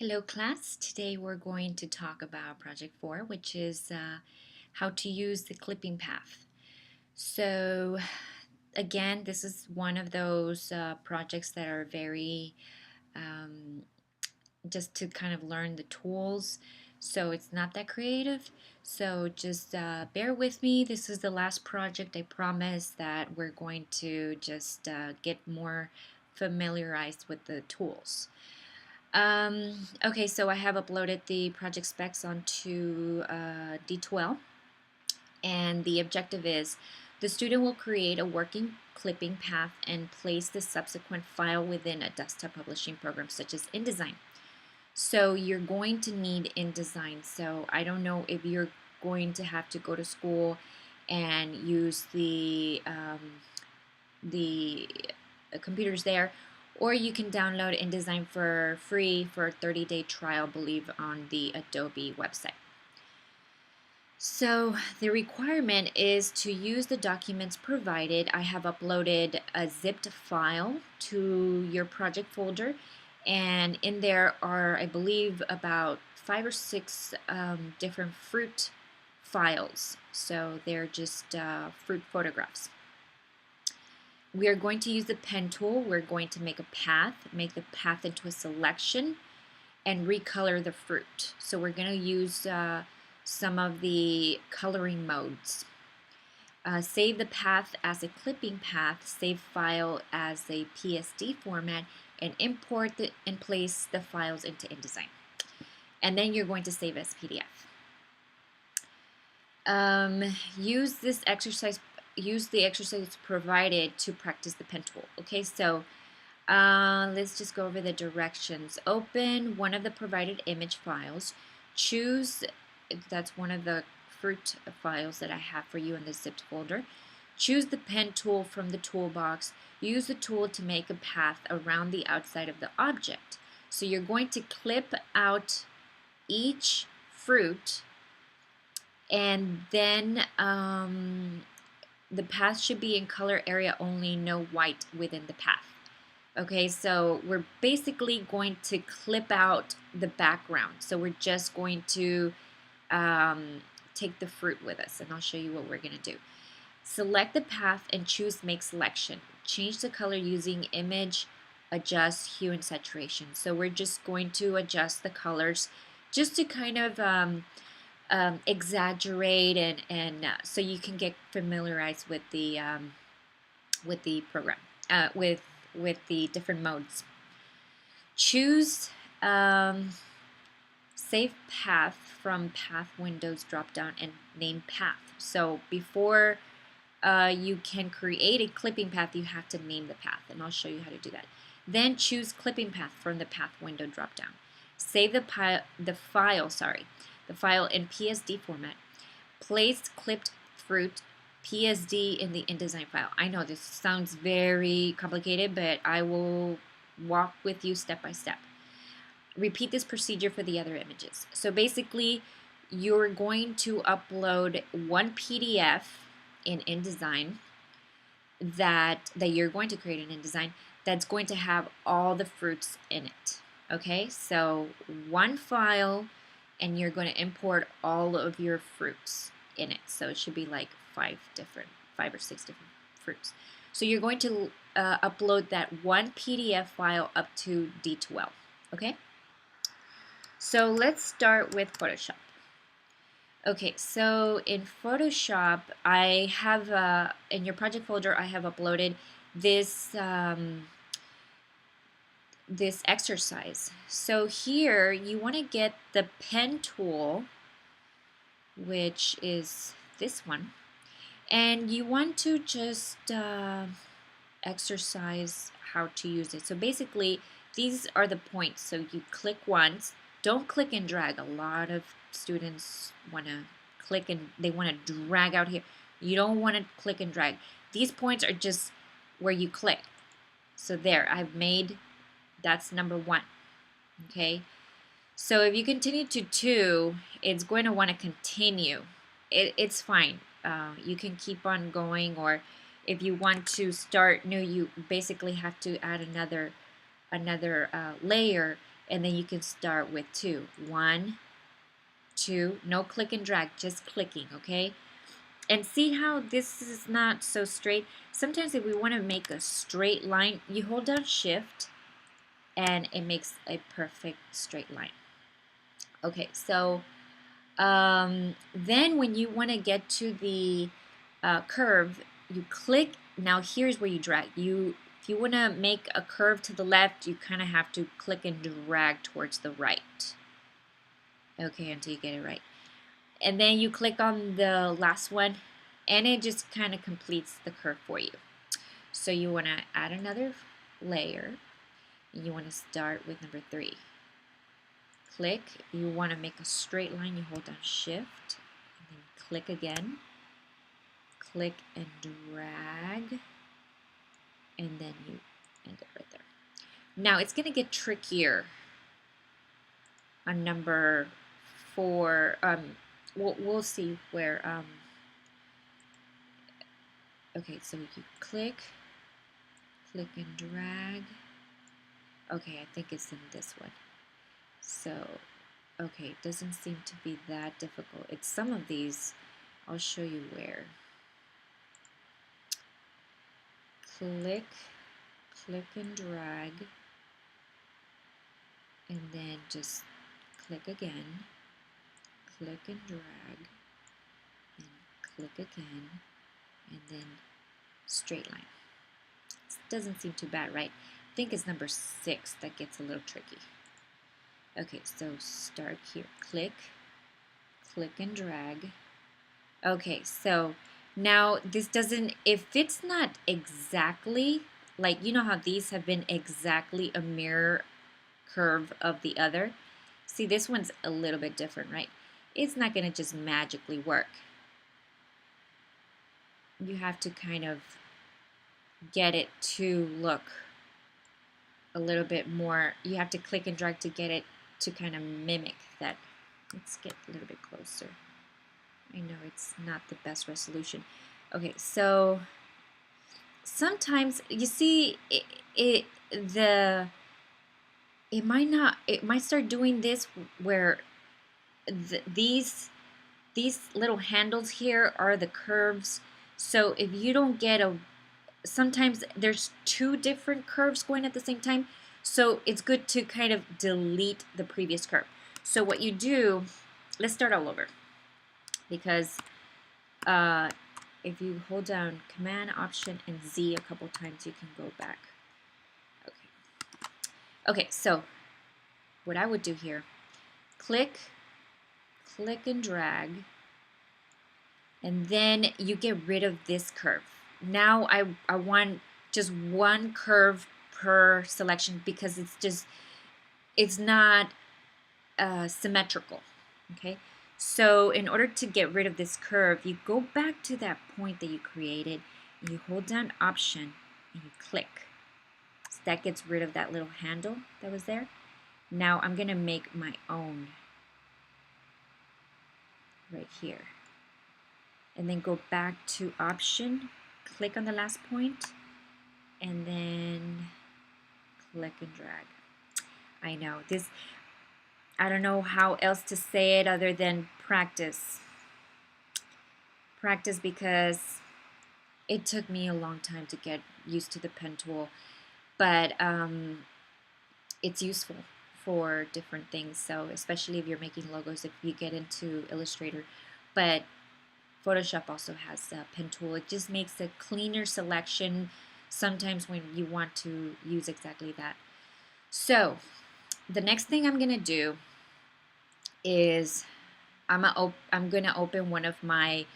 Hello class, today we're going to talk about project 4, which is how to use the clipping path. So again, this is one of those projects that are very um, just to kind of learn the tools, so it's not that creative. So just bear with me. This is the last project. I promise that we're going to just get more familiarized with the tools. Okay, so I have uploaded the project specs onto D2L, and the objective is the student will create a working clipping path and place the subsequent file within a desktop publishing program such as InDesign. So you're going to need InDesign. So I don't know if you're going to have to go to school and use the computers there, or you can download InDesign for free for a 30-day trial, I believe, on the Adobe website. So the requirement is to use the documents provided. I have uploaded a zipped file to your project folder, and in there are, I believe, about 5 or 6 different fruit files. So they're just fruit photographs. We are going to use the pen tool. We're going to make the path into a selection, and recolor the fruit. So we're going to use some of the coloring modes. Save the path as a clipping path, save file as a PSD format, and import and place the files into InDesign. And then you're going to save as PDF. Use the exercise provided to practice the pen tool. Okay, so let's just go over the directions. Open one of the provided image files. Choose, that's one of the fruit files that I have for you in the zipped folder. Choose the pen tool from the toolbox. Use the tool to make a path around the outside of the object. So you're going to clip out each fruit, and then the path should be in color area only, no white within the path. Okay, so we're basically going to clip out the background. So we're just going to take the fruit with us, and I'll show you what we're going to do. Select the path and choose Make Selection. Change the color using Image, Adjust, Hue, and Saturation. So we're just going to adjust the colors just to kind of exaggerate and so you can get familiarized with the program, with the different modes. Choose Save Path from Path Windows drop-down and name Path. So before you can create a clipping path, you have to name the path, and I'll show you how to do that. Then choose Clipping Path from the Path window drop-down. Save the file in PSD format. Place clipped fruit PSD in the InDesign file. I know this sounds very complicated, but I will walk with you step by step. Repeat this procedure for the other images. So basically, you're going to upload one PDF in InDesign that you're going to create in InDesign that's going to have all the fruits in it. Okay, so one file, and you're going to import all of your fruits in it. So it should be like 5 or 6 different fruits. So you're going to upload that one PDF file up to D2L. Okay, so let's start with Photoshop. Okay, so in Photoshop, I have in your project folder, I have uploaded this this exercise. So here you want to get the pen tool, which is this one, and you want to just exercise how to use it. So basically, these are the points. So you click once. Don't click and drag. A lot of students want to click and they want to drag out here. You don't want to click and drag. These points are just where you click. So there, I've made, that's number 1. Okay. So if you continue to 2, it's going to want to continue. It's fine. You can keep on going, or if you want to start new, you basically have to add another layer, And then you can start with 2. 1, 2, no click and drag, just clicking, okay? And see how this is not so straight? Sometimes if we want to make a straight line, you hold down shift and it makes a perfect straight line. Okay, so then when you want to get to the curve, you click. Now here's where you drag. If you want to make a curve to the left, you kind of have to click and drag towards the right. Okay, until you get it right. And then you click on the last one, and it just kind of completes the curve for you. So you want to add another layer. You want to start with number 3. Click. You want to make a straight line. You hold down shift, and then click again. Click and drag, and then you end it right there. Now it's going to get trickier on number 4. We'll see where. Okay, so you click and drag. Okay, I think it's in this one. So, okay, it doesn't seem to be that difficult. It's some of these. I'll show you where. Click and drag, and then just click again, click and drag, and click again, and then straight line. This doesn't seem too bad, right? I think it's number 6 that gets a little tricky. Okay, so start here. Click and drag. Okay, so now this doesn't, if it's not exactly, like you know how these have been exactly a mirror curve of the other. See, this one's a little bit different, right? It's not going to just magically work. You have to kind of get it to look a little bit more. You have to click and drag to get it to kind of mimic that. Let's get a little bit closer. I know it's not the best resolution. Okay, so sometimes you see it might start doing this where these little handles here are the curves. So if you don't get sometimes there's 2 different curves going at the same time. So it's good to kind of delete the previous curve. So what you do, let's start all over. Because if you hold down Command, Option, and Z a couple times, you can go back. Okay, so what I would do here, click and drag, and then you get rid of this curve. Now I want just 1 curve per selection because it's not symmetrical. Okay, so in order to get rid of this curve, you go back to that point that you created, and you hold down Option, and you click. So that gets rid of that little handle that was there. Now I'm going to make my own right here. And then go back to Option, click on the last point, and then click and drag. I know this, I don't know how else to say it other than practice. Practice, because it took me a long time to get used to the pen tool, but it's useful for different things. So especially if you're making logos, if you get into Illustrator, but Photoshop also has a pen tool. It just makes a cleaner selection sometimes when you want to use exactly that. So the next thing I'm gonna do is I'm gonna open one of my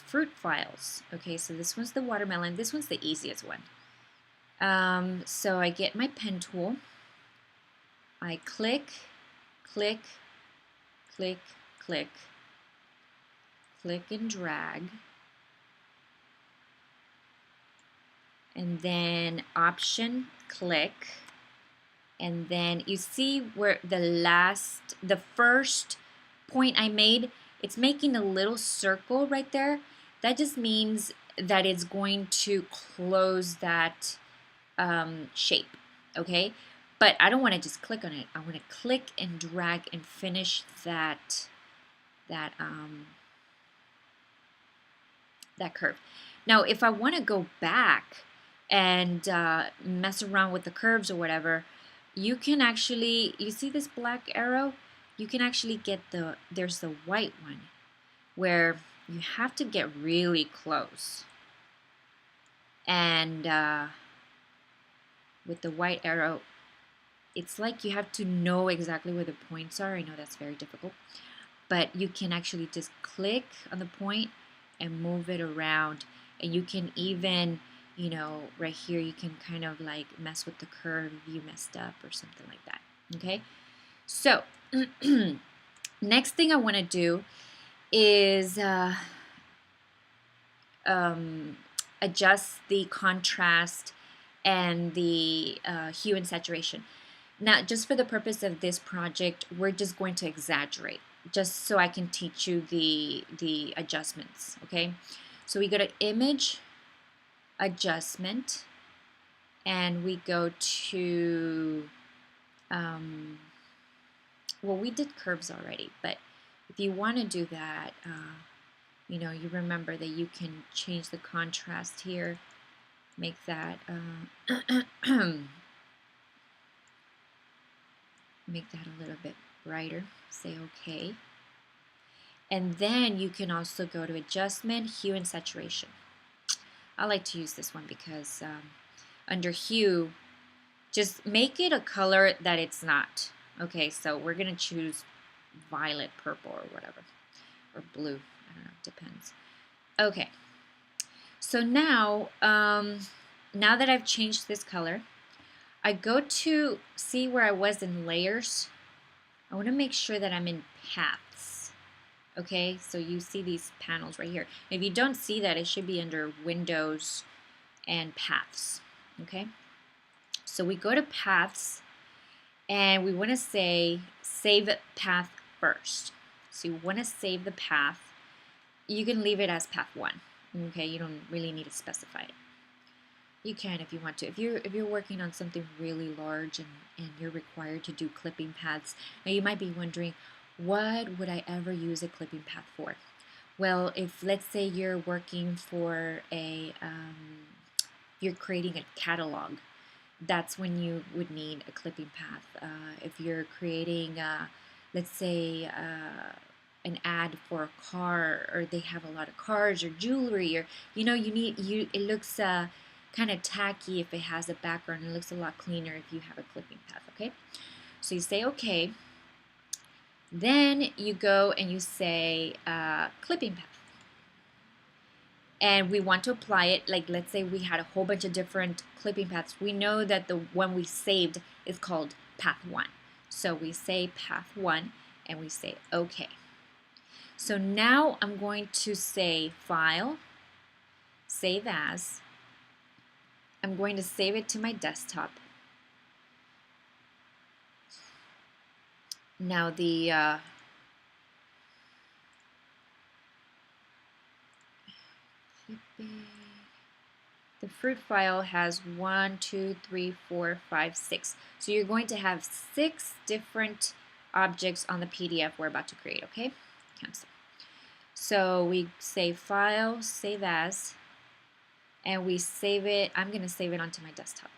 fruit files. Okay, so this one's the watermelon. This one's the easiest one. So I get my pen tool. I click, click, click, click, click and drag, and then Option, click, and then you see where the first point I made, it's making a little circle right there. That just means that it's going to close that shape, okay? But I don't want to just click on it. I want to click and drag and finish that curve. Now, if I want to go back and mess around with the curves or whatever, you can actually, you see this black arrow? You can actually get there's the white one where you have to get really close. And with the white arrow, it's like you have to know exactly where the points are. I know that's very difficult. But you can actually just click on the point and move it around. And you can even, you know, right here, you can kind of like mess with the curve if you messed up or something like that. Okay? So, next thing I want to do is adjust the contrast and the hue and saturation. Now, just for the purpose of this project, we're just going to exaggerate, just so I can teach you the adjustments, okay? So we go to Image, Adjustment, and we go to, well, we did curves already, but if you want to do that, you know, you remember that you can change the contrast here, make that make that a little bit brighter, say okay. And then you can also go to Adjustment, Hue and Saturation. I like to use this one because under Hue, just make it a color that it's not. Okay, so we're going to choose violet, purple, or whatever, or blue. I don't know, depends. Okay, so now, now that I've changed this color, I go to see where I was in layers. I want to make sure that I'm in paths. Okay, so you see these panels right here. If you don't see that, it should be under Windows and Paths. Okay, so we go to Paths and we want to say Save Path First. So you want to save the path. You can leave it as Path 1. Okay, you don't really need to specify it. You can if you want to. If you're working on something really large and you're required to do clipping paths, now you might be wondering, what would I ever use a clipping path for? Well, if let's say you're working for a, you're creating a catalog, that's when you would need a clipping path. If you're creating, let's say, an ad for a car, or they have a lot of cars or jewelry, or you know, it looks kind of tacky if it has a background. It looks a lot cleaner if you have a clipping path. Okay, so you say okay. Then you go and you say clipping path. And we want to apply it, like let's say we had a whole bunch of different clipping paths. We know that the one we saved is called Path 1. So we say Path 1 and we say OK. So now I'm going to say File, Save As. I'm going to save it to my desktop. Now the fruit file has 1, 2, 3, 4, 5, 6. So you're going to have 6 different objects on the PDF we're about to create, okay? Cancel. So we say File, Save As, and we save it. I'm going to save it onto my desktop.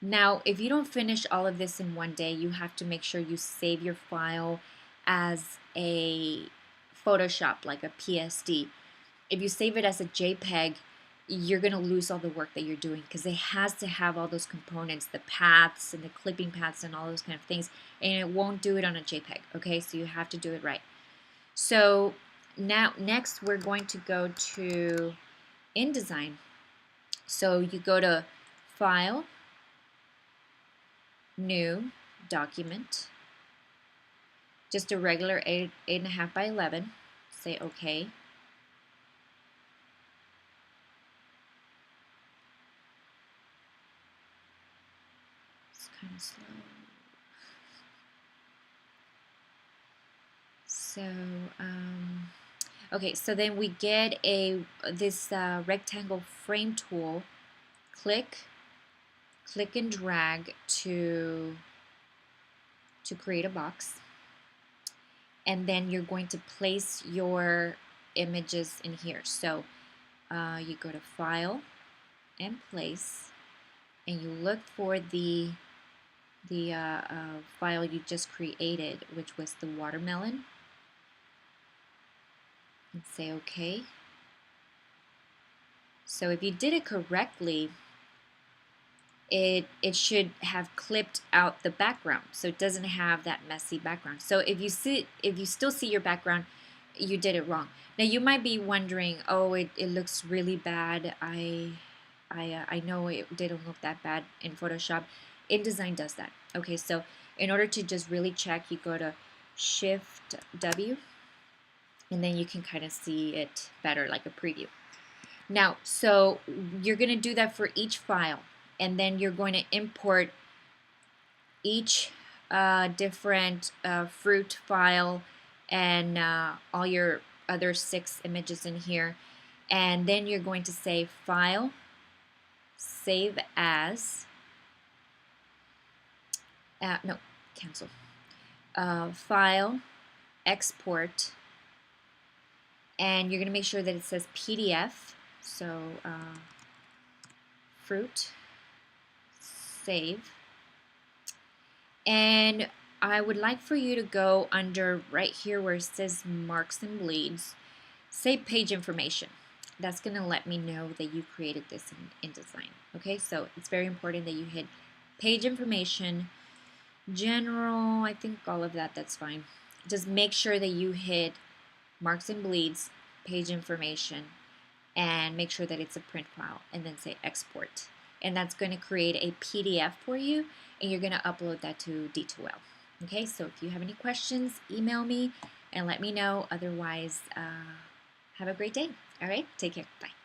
Now, if you don't finish all of this in one day, you have to make sure you save your file as a Photoshop, like a PSD. If you save it as a JPEG, you're going to lose all the work that you're doing because it has to have all those components, the paths and the clipping paths and all those kind of things, and it won't do it on a JPEG, okay? So you have to do it right. So now, next we're going to go to InDesign. So you go to File, New, Document, just a regular 8.5 by 11, say OK. It's kind of slow. So, okay, so then we get this rectangle frame tool, click, click and drag to create a box, and then you're going to place your images in here. So you go to File and Place, and you look for the file you just created, which was the watermelon, and say OK. So if you did it correctly, it should have clipped out the background, so it doesn't have that messy background. So if you still see your background, you did it wrong. Now you might be wondering, oh, it looks really bad. I know it didn't look that bad in Photoshop. InDesign does that. Okay, so in order to just really check, you go to Shift W, and then you can kind of see it better, like a preview. Now, so you're going to do that for each file, and then you're going to import each different fruit file and all your other 6 images in here, and then you're going to say File, Save As, no, cancel, File, Export, and you're going to make sure that it says PDF. So fruit, save, and I would like for you to go under right here where it says marks and bleeds, say page information. That's going to let me know that you created this in InDesign. Okay, so it's very important that you hit page information, general, I think all of that, that's fine. Just make sure that you hit marks and bleeds, page information, and make sure that it's a print file, and then say export. And that's going to create a PDF for you, and you're going to upload that to D2L. Okay, so if you have any questions, email me and let me know. Otherwise, have a great day. All right, take care. Bye.